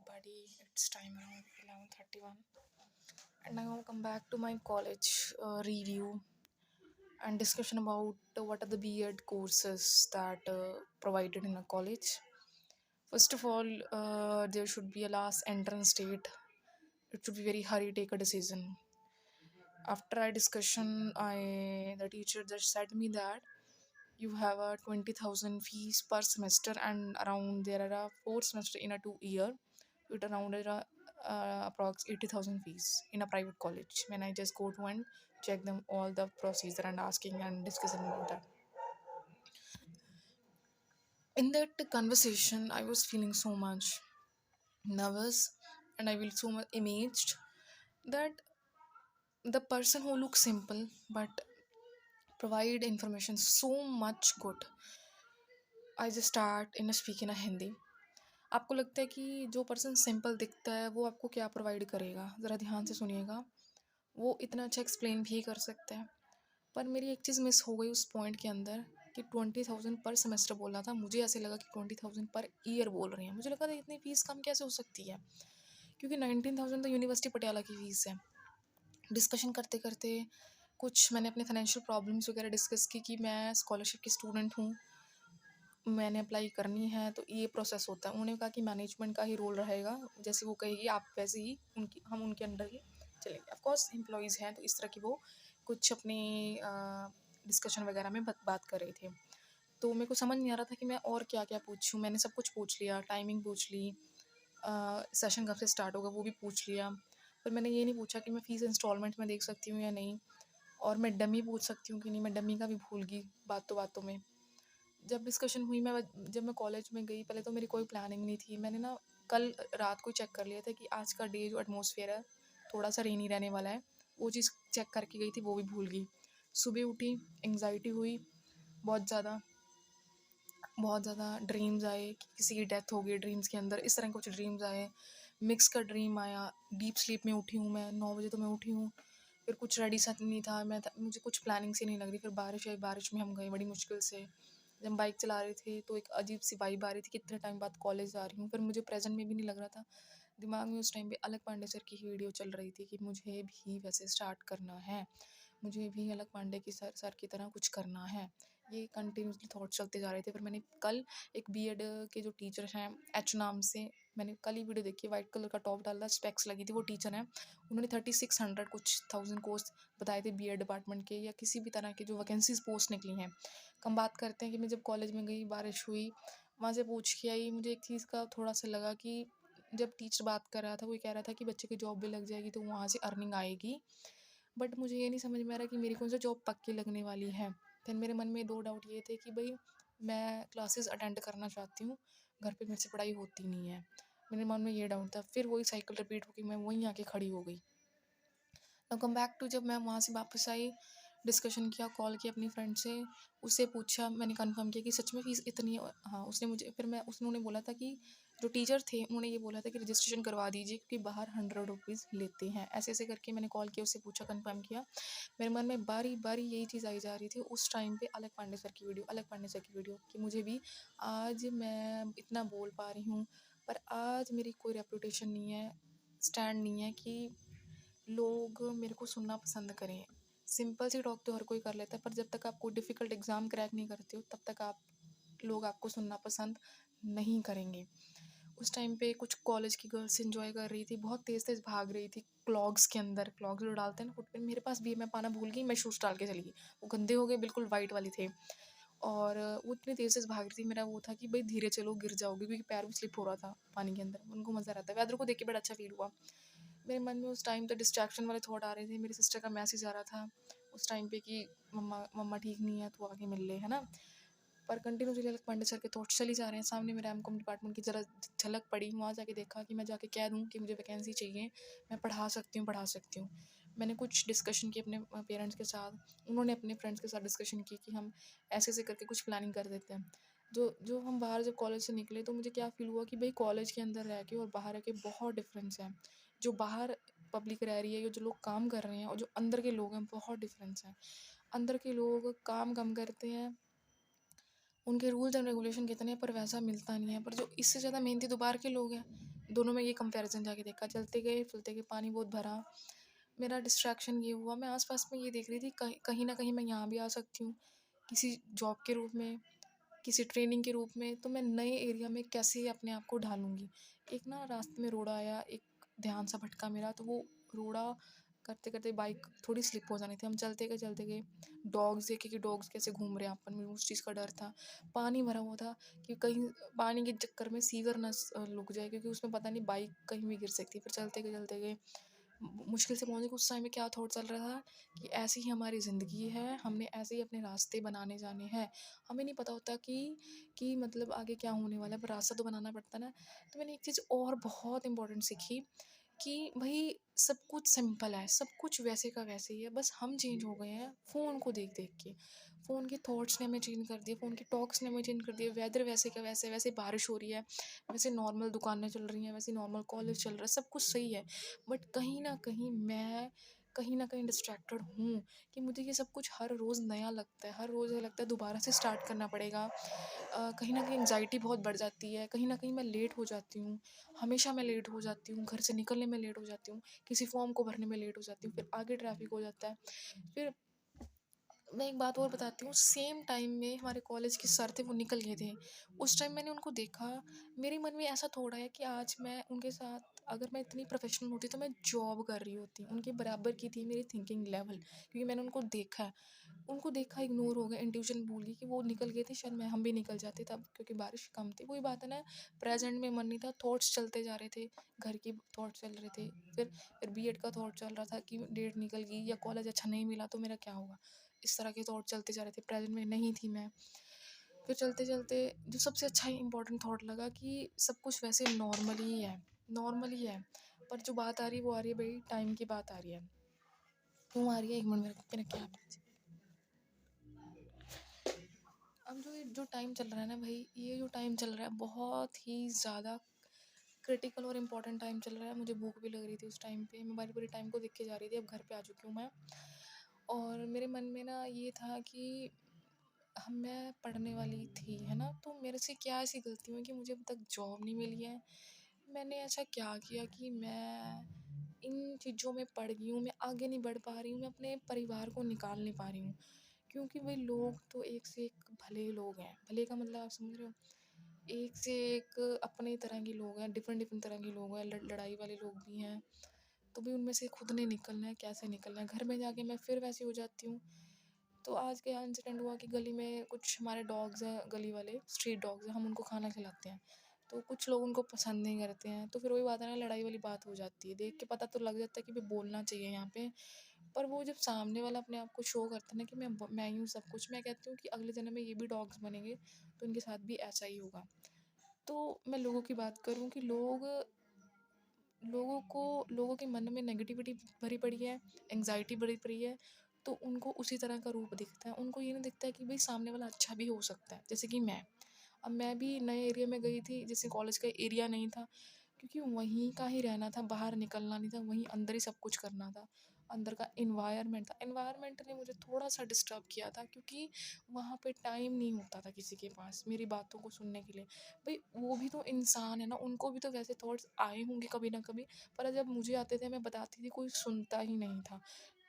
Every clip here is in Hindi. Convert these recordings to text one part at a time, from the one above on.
everybody. It's time around 11:31, and now come back to my college review and discussion about what are the B.Ed courses that provided in a college. First of all, there should be a last entrance date. It should be very hurry take a decision. After our discussion, I the teacher just said me that you have a 20,000 fees per semester, and around there are 4 semester in a 2 year. It around approx 80,000 fees in a private college. When I just go to and check them all the procedure and asking and discussing about that. In that conversation, I was feeling so much nervous, and I was so much amazed that the person who looks simple but provide information so much good. I just start in a speak in a Hindi. आपको लगता है कि जो पर्सन सिंपल दिखता है वो आपको क्या प्रोवाइड करेगा, ज़रा ध्यान से सुनिएगा। वो इतना अच्छा एक्सप्लेन भी कर सकता है, पर मेरी एक चीज़ मिस हो गई उस पॉइंट के अंदर कि 20,000 पर सेमेस्टर बोला था। मुझे ऐसे लगा कि 20,000 पर ईयर बोल रहे हैं। मुझे लगा था इतनी फ़ीस कम कैसे हो सकती है, क्योंकि 19,000 तो यूनिवर्सिटी पटियाला की फ़ीस है। डिस्कशन करते करते कुछ मैंने अपने फाइनेंशियल प्रॉब्लम्स वगैरह डिस्कस की कि मैं स्कॉलरशिप की स्टूडेंट हूँ, मैंने अप्लाई करनी है, तो ये प्रोसेस होता है। उन्होंने कहा कि मैनेजमेंट का ही रोल रहेगा, जैसे वो कहेगी आप वैसे ही हम उनके अंडर ही चलेंगे। ऑफ कोर्स एम्प्लॉयज़ हैं, तो इस तरह की वो कुछ अपनी डिस्कशन वगैरह में बात कर रहे थे। तो मेरे को समझ नहीं आ रहा था कि मैं और क्या क्या पूछूँ। मैंने सब कुछ पूछ लिया, टाइमिंग पूछ ली, सेशन कब से स्टार्ट होगा वो भी पूछ लिया, पर मैंने ये नहीं पूछा कि मैं फ़ीस इंस्टॉलमेंट में देख सकती हूँ या नहीं, और मैं डमी पूछ सकती हूँ कि नहीं। मैं डमी का भी भूल गई बातों बातों में। जब डिस्कशन हुई, जब मैं कॉलेज में गई, पहले तो मेरी कोई प्लानिंग नहीं थी। मैंने ना कल रात को चेक कर लिया था कि आज का डे जो एटमॉस्फेयर है थोड़ा सा रेनी रहने वाला है, वो चीज़ चेक करके गई थी, वो भी भूल गई। सुबह उठी, एंग्जाइटी हुई बहुत ज़्यादा, बहुत ज़्यादा ड्रीम्स आए कि किसी की डेथ हो गई ड्रीम्स के अंदर, इस तरह के कुछ ड्रीम्स आए। मिक्स का ड्रीम आया। डीप स्लीप में उठी हूँ मैं, 9 बजे तो मैं उठी हूँ। फिर कुछ रेडी सा नहीं था, मुझे कुछ प्लानिंग सी नहीं लग रही। फिर बारिश आई, बारिश में हम गए बड़ी मुश्किल से। जब हम बाइक चला रहे थे तो एक अजीब सी वाइब आ रही थी कि इतने टाइम बाद कॉलेज आ रही हूँ। फिर मुझे प्रेजेंट में भी नहीं लग रहा था। दिमाग में उस टाइम पे अलग पांडे सर की ही वीडियो चल रही थी कि मुझे भी वैसे स्टार्ट करना है, मुझे भी अलग पांडे की सर की तरह कुछ करना है। ये कंटिन्यूसली थॉट चलते जा रहे थे। फिर मैंने कल एक बीएड के जो टीचर हैं एच नाम से, मैंने कल ही वीडियो देखी, वाइट कलर का टॉप डाला, स्पेक्स लगी थी, वो टीचर हैं। उन्होंने 3600 कुछ थाउजेंड कोर्स बताए थे बीएड डिपार्टमेंट के या किसी भी तरह के जो वैकेंसीज पोस्ट निकली हैं। कम बात करते हैं कि मैं जब कॉलेज में गई, बारिश हुई, वहाँ से पूछ के आई। मुझे एक चीज़ का थोड़ा सा लगा कि जब टीचर बात कर रहा था, वो कह रहा था कि बच्चे की जॉब भी लग जाएगी तो वहाँ से अर्निंग आएगी, बट मुझे ये नहीं समझ में आ रहा कि मेरी कौन सा जॉब पक्की लगने वाली है। फिर मेरे मन में 2 डाउट ये थे कि भाई मैं क्लासेस अटेंड करना चाहती हूँ, घर पे मेरे से पढ़ाई होती नहीं है। मेरे मन में ये डाउट था। फिर वही साइकिल रिपीट होके मैं वहीं आके खड़ी हो गई। नाउ कम बैक टू, जब मैं वहाँ से वापस आई, डिस्कशन किया, कॉल किया अपनी फ्रेंड से, उससे पूछा, मैंने कंफर्म किया कि सच में फ़ीस इतनी है। हाँ, उसने मुझे फिर मैं उन्होंने बोला था कि जो टीचर थे उन्होंने ये बोला था कि रजिस्ट्रेशन करवा दीजिए क्योंकि बाहर 100 रुपीज़ लेते हैं। ऐसे ऐसे करके मैंने कॉल किया, उससे पूछा, कंफर्म किया। मेरे मन में बारी बारी यही चीज़ आई जा रही थी उस टाइम पे, अलग पांडे सर की वीडियो, अलग पांडे सर की वीडियो, कि मुझे भी आज मैं इतना बोल पा रही हूँ, पर आज मेरी कोई रेपुटेशन नहीं है, स्टैंड नहीं है कि लोग मेरे को सुनना पसंद करें। सिंपल सी टॉक तो हर कोई कर लेता है, पर जब तक आप कोई डिफ़िकल्ट एग्ज़ाम क्रैक नहीं करते हो तब तक लोग आपको सुनना पसंद नहीं करेंगे। उस टाइम पे कुछ कॉलेज की गर्ल्स एंजॉय कर रही थी, बहुत तेज़ तेज़ भाग रही थी क्लॉग्स के अंदर। क्लॉग्स जो डालते हैं ना फुट पे, मेरे पास भी है, मैं पाना भूल गई, मैं शूज़ डाल के चली गई। वो गंदे हो गए, बिल्कुल वाइट वाले थे, और वो इतनी तेज़ तेज़ भाग रही थी। मेरा वो था कि भाई धीरे चलो, गिर जाओगे, क्योंकि पैर भी स्लिप हो रहा था पानी के अंदर। उनको मज़ा आता है, वेदर को देख के बड़ा अच्छा फील हुआ। मेरे मन में उस टाइम तो डिस्ट्रैक्शन वाले थॉट आ रहे थे। मेरी सिस्टर का मैसेज आ रहा था उस टाइम पे कि मम्मा मम्मा ठीक नहीं है, तो आके मिल ले, है ना। पर कंटिन्यूसली अलग पांडे सर के थॉट्स चली जा रहे हैं। सामने मेरा एमकॉम डिपार्टमेंट की ज़रा झलक पड़ी, वहाँ जाके देखा कि मैं जाके कह दूँ कि मुझे वैकेंसी चाहिए, मैं पढ़ा सकती हूँ, पढ़ा सकती हूँ। मैंने कुछ डिस्कशन की अपने पेरेंट्स के साथ, उन्होंने अपने फ्रेंड्स के साथ डिस्कशन की कि हम ऐसे ऐसे करके कुछ प्लानिंग कर देते हैं। जो जो हम बाहर जब कॉलेज से निकले तो मुझे क्या फ़ील हुआ कि भाई कॉलेज के अंदर रह के और बाहर रह के बहुत डिफरेंस है। जो बाहर पब्लिक रह रही है या जो लोग काम कर रहे हैं, और जो अंदर के लोग हैं, बहुत डिफरेंस है। अंदर के लोग काम कम करते हैं, उनके रूल्स एंड रेगुलेशन कितने हैं, पर वैसा मिलता नहीं है। पर जो इससे ज़्यादा मेहनती तो बाहर के लोग हैं, दोनों में ये कंपैरिजन जाके देखा, चलते गए पानी बहुत भरा। मेरा डिस्ट्रैक्शन ये हुआ, मैं आस-पास में ये देख रही थी कहीं कहीं न कहीं मैं यहाँ भी आ सकती हूँ, किसी जॉब के रूप में, किसी ट्रेनिंग के रूप में, तो मैं नए एरिया में कैसे अपने आप को ढालूँगी। एक ना रास्ते में रोड़ा आया, एक ध्यान सा भटका मेरा, तो वो रोड़ा करते-करते बाइक थोड़ी स्लिप हो जानी थी। हम चलते गए, डॉग्स देखे कि डॉग्स कैसे घूम रहे हैं आपन में, उस चीज़ का डर था। पानी भरा हुआ था कि कहीं पानी के चक्कर में सीवर ना रुक जाए, क्योंकि उसमें पता नहीं बाइक कहीं भी गिर सकती है। फिर चलते गए मुश्किल से पहुँचे। उस टाइम में क्या थॉट चल रहा था कि ऐसी ही हमारी ज़िंदगी है, हमने ऐसे ही अपने रास्ते बनाने जाने हैं। हमें नहीं पता होता कि मतलब आगे क्या होने वाला है, पर रास्ता तो बनाना पड़ता है ना। तो मैंने एक चीज़ और बहुत इम्पोर्टेंट सीखी कि भई सब कुछ सिंपल है, सब कुछ वैसे का वैसे ही है, बस हम चेंज हो गए हैं फ़ोन को देख के। फ़ोन के थॉट्स ने हमें चेंज कर दिया, फ़ोन के टॉक्स ने हमें चेंज कर दिया। वेदर वैसे का वैसे, वैसे बारिश हो रही है, वैसे नॉर्मल दुकानें चल रही हैं, वैसे नॉर्मल कॉलेज चल रहा है, सब कुछ सही है। बट कहीं न कहीं मैं कहीं न कहीं डिस्ट्रैक्टेड हूँ कि मुझे ये सब कुछ हर रोज़ नया लगता है, हर रोज़ ये लगता है दोबारा से स्टार्ट करना पड़ेगा। कहीं न कहीं एंग्ज़ायटी बहुत बढ़ जाती है, कहीं न कहीं मैं लेट हो जाती हूँ, हमेशा मैं लेट हो जाती हूँ, घर से निकलने में लेट हो जाती हूँ, किसी फॉर्म को भरने में लेट हो जाती हूँ, फिर आगे ट्रैफ़िक हो जाता है। फिर मैं एक बात और बताती हूँ, सेम टाइम में हमारे कॉलेज के सर थे, वो निकल गए थे। उस टाइम मैंने उनको देखा, मेरे मन में ऐसा थॉट आया कि आज मैं उनके साथ अगर मैं इतनी प्रोफ़ेशनल होती तो मैं जॉब कर रही होती, उनके बराबर की थी मेरी थिंकिंग लेवल, क्योंकि मैंने उनको देखा इग्नोर हो गया, इंट्यूशन भूल गई कि वो निकल गए थे, शायद मैं हम भी निकल जाते तब, क्योंकि बारिश कम थी। वही बात है ना, प्रेज़ेंट में मन नहीं था, थॉट्स चलते जा रहे थे, घर की थॉट्स चल रहे थे। फिर बीएड का थॉट चल रहा था कि डेट निकल गई या कॉलेज अच्छा नहीं मिला तो मेरा क्या होगा? इस तरह के थॉट चलते जा रहे थे, प्रेज़ेंट में नहीं थी मैं। फिर चलते-चलते जो सबसे अच्छा इम्पोर्टेंट थॉट लगा कि सब कुछ वैसे नॉर्मल ही है। पर जो बात आ रही है वो आ रही है भई, टाइम की बात आ रही है। क्यों आ रही है? 1 मिनट मेरा क्या अब जो टाइम चल रहा है ना भई, ये जो टाइम चल रहा है बहुत ही ज़्यादा क्रिटिकल और इम्पोर्टेंट टाइम चल रहा है। मुझे भूख भी लग रही थी उस टाइम पे, मैं पूरे टाइम को देख के जा रही थी, अब घर पे आ चुकी हूँ मैं। और मेरे मन में ना ये था कि मैं पढ़ने वाली थी, है ना? तो मेरे से क्या ऐसी गलती हुई कि मुझे अभी तक जॉब नहीं मिली है? मैंने ऐसा क्या किया कि मैं इन चीज़ों में पड़ गई हूँ, मैं आगे नहीं बढ़ पा रही हूँ, मैं अपने परिवार को निकाल नहीं पा रही हूँ। क्योंकि वही लोग तो एक से एक भले लोग हैं, भले का मतलब आप समझ रहे हो? एक से एक अपने तरह के लोग हैं, डिफरेंट तरह के लोग हैं, लड़ाई वाले लोग भी हैं। तो भी उनमें से खुद नहीं निकलना है, कैसे निकलना है? घर में जाके मैं फिर वैसी हो जाती हूँ। तो आज क्या इंसिडेंट हुआ कि गली में कुछ हमारे डॉग्स हैं, गली वाले स्ट्रीट डॉग्स हैं, हम उनको खाना खिलाते हैं। तो कुछ लोग उनको पसंद नहीं करते हैं, तो फिर वही बात है ना, लड़ाई वाली बात हो जाती है। देख के पता तो लग जाता है कि भाई बोलना चाहिए यहाँ पे, पर वो जब सामने वाला अपने आप को शो करता है ना कि मैं ही हूँ सब कुछ, मैं कहती हूँ कि अगले जन्म में ये भी डॉग्स बनेंगे तो इनके साथ भी ऐसा ही होगा। तो मैं लोगों की बात करूँ कि लोगों के मन में नेगेटिविटी भरी पड़ी है, एंग्जाइटी भरी पड़ी है, तो उनको उसी तरह का रूप दिखता है। उनको ये नहीं दिखता है कि भाई सामने वाला अच्छा भी हो सकता है। जैसे कि अब मैं भी नए एरिया में गई थी, जैसे कॉलेज का एरिया नहीं था, क्योंकि वहीं का ही रहना था, बाहर निकलना नहीं था, वहीं अंदर ही सब कुछ करना था। अंदर का एनवायरनमेंट था, एनवायरनमेंट ने मुझे थोड़ा-सा डिस्टर्ब किया था, क्योंकि वहाँ पे टाइम नहीं होता था किसी के पास मेरी बातों को सुनने के लिए। भई वो भी तो इंसान है ना, उनको भी तो वैसे थॉट्स आए होंगे कभी ना कभी, पर जब मुझे आते थे मैं बताती थी, कोई सुनता ही नहीं था।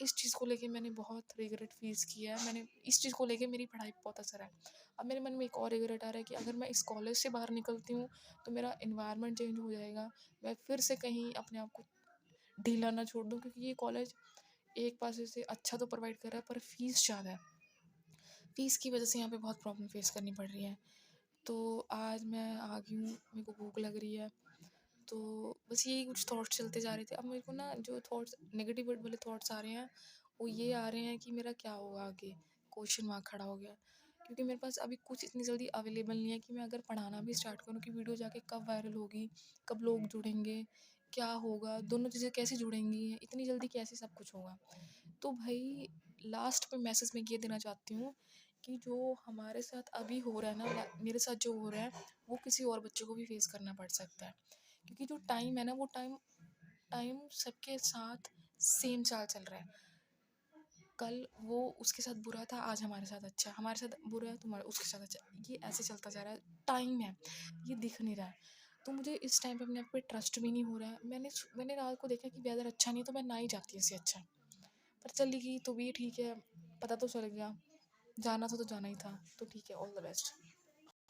इस चीज़ को लेके मैंने बहुत रिग्रेट फ़ील किया है, मैंने इस चीज़ को लेके मेरी पढ़ाई पे बहुत असर है। अब मेरे मन में एक और रिग्रेट आ रहा है कि अगर मैं इस कॉलेज से बाहर निकलती हूँ, तो मेरा एनवायरनमेंट चेंज हो जाएगा, मैं फिर से कहीं अपने आप को ढीला ना छोड़ दूँ, क्योंकि ये कॉलेज एक पासे से अच्छा तो प्रोवाइड कर रहा है, पर फ़ीस ज़्यादा है। फ़ीस की वजह से यहाँ पे बहुत प्रॉब्लम फ़ेस करनी पड़ रही है। तो आज मैं आ गई हूँ, मेरे को भूख लग रही है, तो बस यही कुछ थॉट्स चलते जा रहे थे। अब मेरे को ना जो थॉट्स नेगेटिव वाले थॉट्स आ रहे हैं, वो ये आ रहे हैं कि मेरा क्या होगा आगे? क्वेश्चन मार्क खड़ा हो गया। क्योंकि मेरे पास अभी कुछ इतनी जल्दी अवेलेबल नहीं है कि मैं अगर पढ़ाना भी स्टार्ट करूँ कि वीडियो जाके कब वायरल होगी, कब लोग जुड़ेंगे, क्या होगा, दोनों चीज़ें कैसे जुड़ेंगी, इतनी जल्दी कैसे सब कुछ होगा। तो भाई लास्ट में मैसेज मैं ये देना चाहती हूँ कि जो हमारे साथ अभी हो रहा है ना, मेरे साथ जो हो रहा है, वो किसी और बच्चे को भी फेस करना पड़ सकता है। क्योंकि जो टाइम है ना, वो टाइम टाइम सबके साथ सेम चाल चल रहा है। कल वो उसके साथ बुरा था, आज हमारे साथ अच्छा है, हमारे साथ बुरा है, तुम्हारे उसके साथ अच्छा है। ये ऐसे चलता जा रहा है, टाइम है, ये दिख नहीं रहा है। तो मुझे इस टाइम पे अपने आप पे ट्रस्ट भी नहीं हो रहा है। मैंने रात को देखा कि वेदर अच्छा नहीं है, तो मैं ना ही जाती इससे अच्छा। पर चली गई तो भी ठीक है, पता तो चल गया, जाना था तो जाना ही था, तो ठीक है, ऑल द बेस्ट।